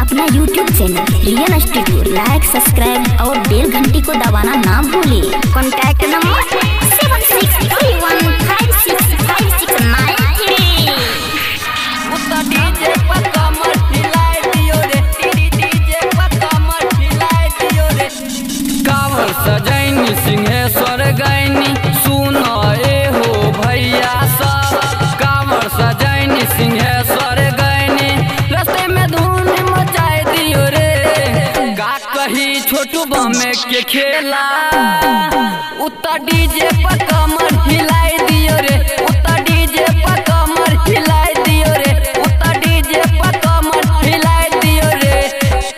अपना YouTube channel real studio लाइक, subscribe और बेल घंटी को दबाना ना भूलिए। Contact number 7631565693। कांवर सजैनी सिंहेश्वर गैनी सुनो ए हो भैया सब। कांवर सजैनी सिंहेश्वर गैनी रास्ते में धूम मचाए दियो रे। का कही छोटू बमे के खेला उता डीजे पर कमर हिलाई दियो रे। उता डीजे पर कमर हिलाई दियो रे। उता डीजे पर कमर हिलाई दियो रे।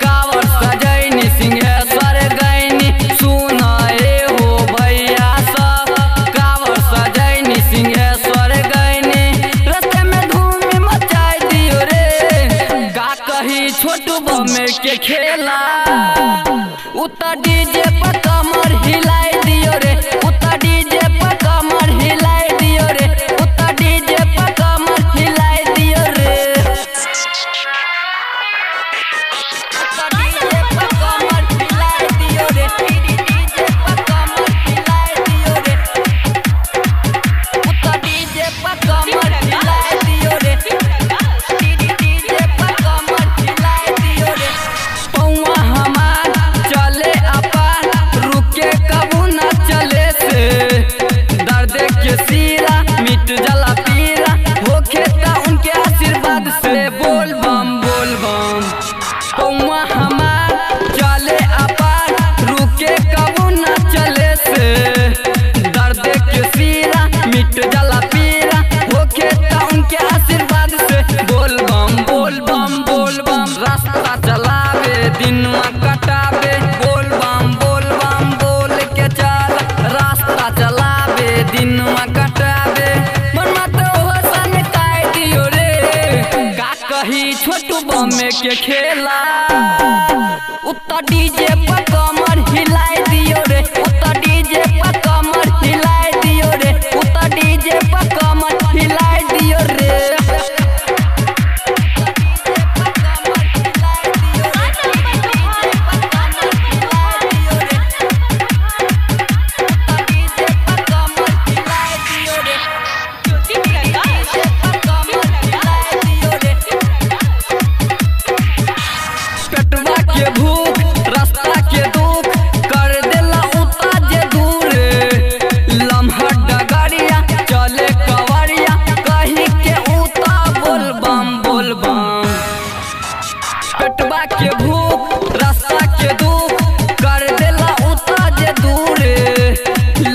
कांवर सजैनी सिंहेश्वर गैनी सुनो ए हो भैया सब। कांवर सजैनी सिंहेश्वर गैनी रास्ते में धूम मचाई दियो रे। का कही छोटू बमे के खेला उता डीजे पर कमर हिलाई दियो रे। उता डीजे पर कमर हिलाई दियो रे। उता डीजे पर कमर हिलाई दियो रे। उता डीजे पर कमर हिलाई दियो रे। डीजे पर कमर हिलाई दियो रे। उता डीजे पर कमर हिलाई दियो रे। डीजे पर कमर हिलाई दियो रे। पौआ हमार चले अपार रुके कबू न चले से। दर्द के सीरा मिट जला पीरा होखे ता उनके आशीर्वाद से। बोल बम बोल बम। पौआ हमार चले अपार रुके कबू न चले से। दर्द के सीरा मिट जला पीरा होखे ता उनके आशीर्वाद से। बोल बम बोल बम बोल बम। रास्ता चलावे दिनवा कटावे बोल बम बोल के चल। रास्ता चलावे दिनवा कटावे मनमा तो हसन काई दियो रे। का कही छोटू बमे के खेला उता डीजे पर कमर हिलाई दियो रे। उता डीजे पर कमर हिलाई दियो रे। उता डीजे पर कमर हिलाई दियो रे। पेटवा के भूख रास्ता के दुख कर देला उता जे दूरे। लम्हा डगरिया चले कवरिया कहीं के उता बोल बम बोल बम। पेटवा के भूख रास्ता के दुख कर देला उता जे दूरे।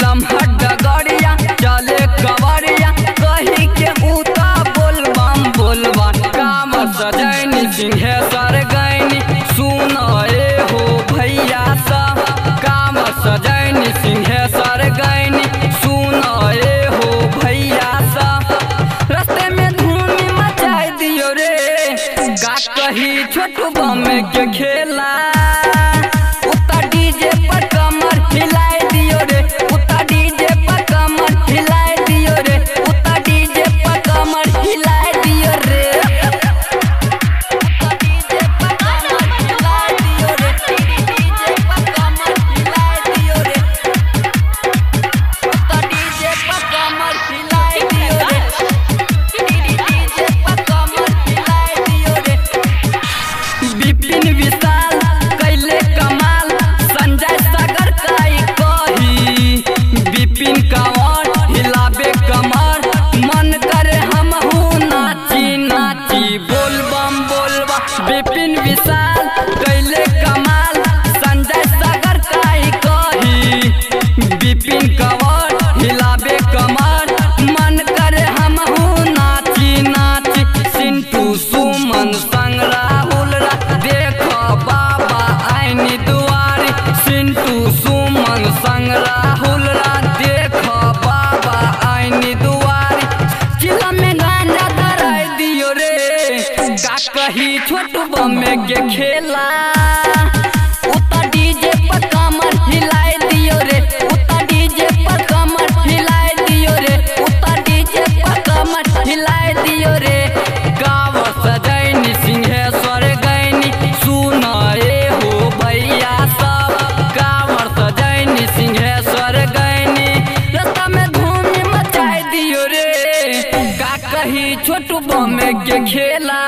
लम्हा डगरिया चले कवरिया कहीं के उता बोल बम बोल बम। कांवर सजैनी सिंहेश्वर गैनी सुनो ए हो भैया सब। कांवर सजैनी सिंहेश्वर गैनी सुनो ए हो भैया सब। रास्ते में धूम मचाई दियो रे। का कही छोटू बमे के खेला उता डीजे पर कमर हिलाई दियो रे। उता डीजे पर कमर हिलाई दियो रे। उता डीजे पर कमर हिलाई दियो रे। उता डीजे पर कमर हिलाई दियो रे। डीजे पर कमर हिलाई दियो रे। उता डीजे पर कमर हिलाई दियो रे। डीजे पर कमर हिलाई दियो रे। विपिन विशाल कैले कमाल संजय सागर काई कही। विपिन कंवर हिलाबे कमर मन करे हमहू नाची नाची बोल बम बोल बम। विपिन विशाल कैले कमाल संजय सागर काई कही। विपिन कंवर हिलाबे कमर मन करे हमहू नाची नाची। सिंटू सुमन संग राहुल रा देखो बाबा आईनी दुआरी। सिंटू सुमन संग राहुल रा देखो बाबा आईनी दुआरी। चिला में गांजा धराई दियो रे। का कही छोटू बमे के खेला उता डीजे पर कमर हिलाई दियो रे। उता डीजे पर कमर हिलाई दियो रे। उता डीजे पर कमर हिलाई दियो रे। कांवर रही छोटू बम के खेला।